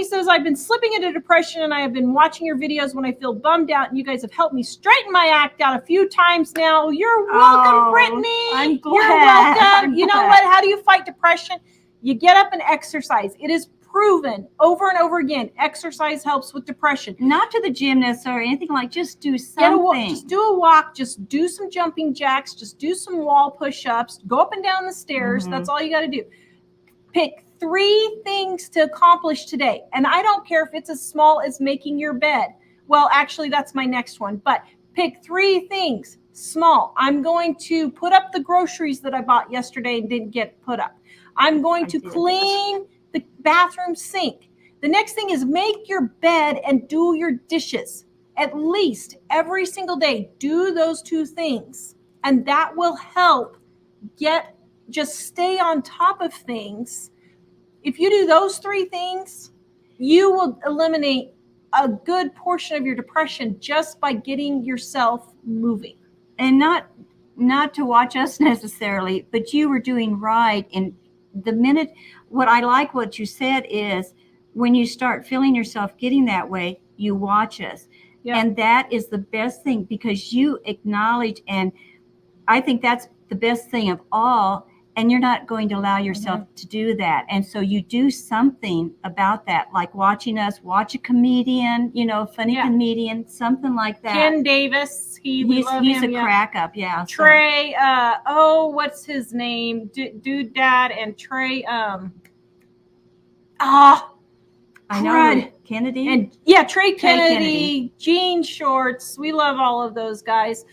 Stephanie says, I've been slipping into depression and I have been watching your videos when I feel bummed out, and you guys have helped me straighten my act out a few times now. You're welcome, Brittany. I'm glad. You're welcome. You know what? How do you fight depression? You get up and exercise. It is proven over and over again. Exercise helps with depression. Not to the gym necessarily or anything like. Just do something. Just do a walk. Just do some jumping jacks. Just do some wall push-ups. Go up and down the stairs. Mm-hmm. That's all you got to do. Pick 3 things to accomplish today. And I don't care if it's as small as making your bed. Well, actually, that's my next one. But pick 3 things small. I'm going to put up the groceries that I bought yesterday and didn't get put up. I'm going to clean the bathroom sink. The next thing is make your bed and do your dishes. At least every single day, do those 2 things. And that will help just stay on top of things. If you do those 3 things, you will eliminate a good portion of your depression just by getting yourself moving. And not to watch us necessarily, but you were doing right. And the minute, what I like what you said is when you start feeling yourself getting that way, you watch us. Yeah. And that is the best thing because you acknowledge, and I think that's the best thing of all. And you're not going to allow yourself to do that. And so you do something about that, like watching us, watch a comedian, funny comedian, something like that. Ken Davis. He's a crack up. Yeah. Trey, what's his name? Dude Dad and Trey. I know. Kennedy. And Trey Kennedy, Jean Shorts. We love all of those guys.